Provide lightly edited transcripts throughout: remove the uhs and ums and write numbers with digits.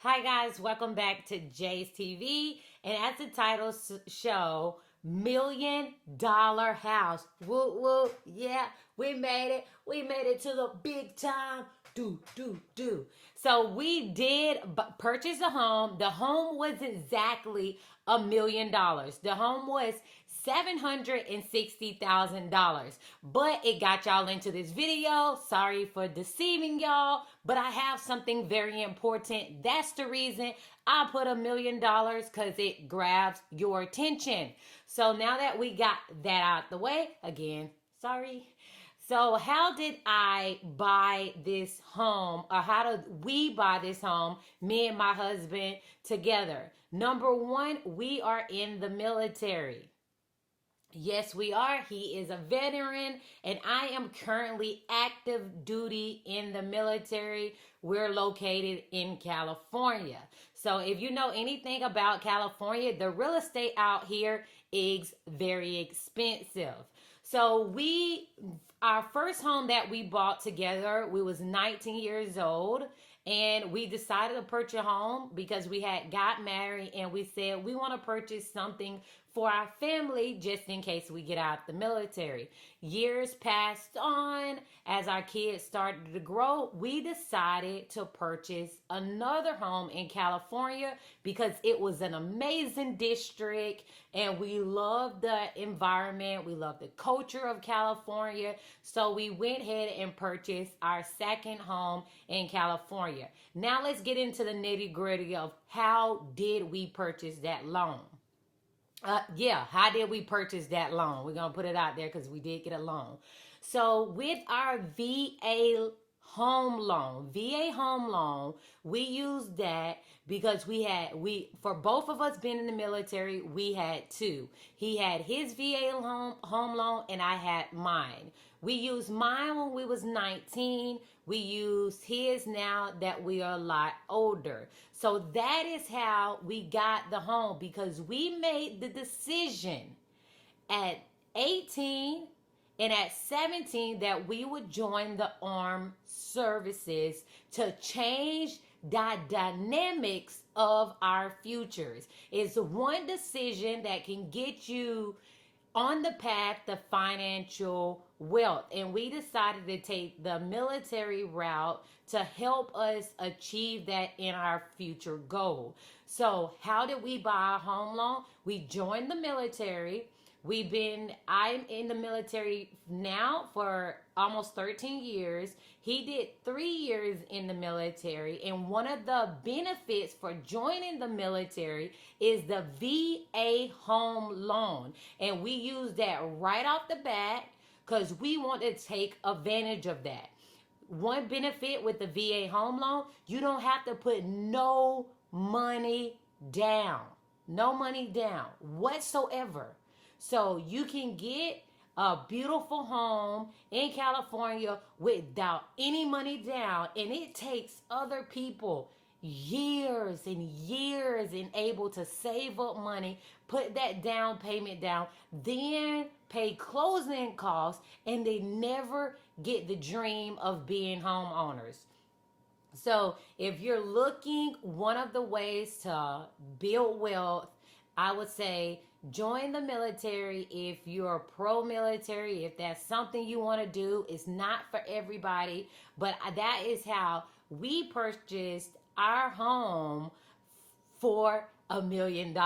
Hi guys, welcome back to Jay's TV. And as the title show, $1 million house. Woo woo, yeah, we made it. We made it to the big time. Do. So we did purchase a home. The home was exactly $1 million. The home was $760,000. But it got y'all into this video. Sorry for deceiving y'all, but I have something very important. That's the reason I put $1 million, because it grabs your attention. So now that we got that out the way, again, sorry. So how did I buy this home, or how did we buy this home, me and my husband together? Number one, we are in the military. Yes, we are. He is a veteran, and I am currently active duty in the military. We're located in California. So, if you know anything about California, the real estate out here is very expensive. So, our first home that we bought together, we was 19 years old, and we decided to purchase a home because we had got married, and we said we want to purchase something for our family just in case we get out the military. Years passed on. As our kids started to grow, we decided to purchase another home in California because it was an amazing district, and we loved the environment. We loved the culture of California. So we went ahead and purchased our second home in California. Now let's get into the nitty gritty of how did we purchase that loan. How did we purchase that loan? We're gonna put it out there because we did get a loan. So with our VA home loan, we used that because we for both of us being in the military, we had two. He had his VA home loan, and I had mine. We used mine when we was 19. We used his now that we are a lot older. So that is how we got the home, because we made the decision at 18 and at 17 that we would join the armed services to change the dynamics of our futures. It's one decision that can get you on the path to financial wealth. And we decided to take the military route to help us achieve that in our future goal. So, how did we buy a home loan? We joined the military. I'm in the military now for almost 13 years. He did 3 years in the military. And one of the benefits for joining the military is the VA home loan. And we use that right off the bat because we want to take advantage of that. One benefit with the VA home loan, you don't have to put no money down. No money down whatsoever. So you can get a beautiful home in California without any money down. And it takes other people years and years and able to save up money, put that down payment down, then pay closing costs, and they never get the dream of being homeowners. So if you're looking, one of the ways to build wealth, I would say join the military if you're pro-military. If that's something you want to do, it's not for everybody, but that is how we purchased our home for $1 million.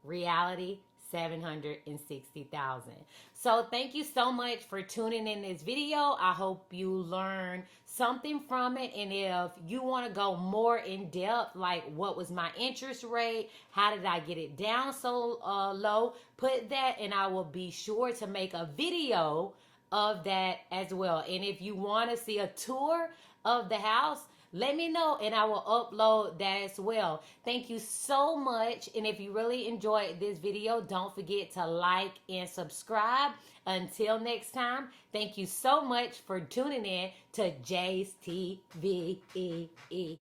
Reality, 760,000. So thank you so much for tuning in this video. I hope you learned something from it. And if you want to go more in depth, like what was my interest rate, how did I get it down so low, put that, and I will be sure to make a video of that as well. And if you want to see a tour of the house, let me know and I will upload that as well. Thank you so much. And if you really enjoyed this video, don't forget to like and subscribe. Until next time, thank you so much for tuning in to Jay's TV.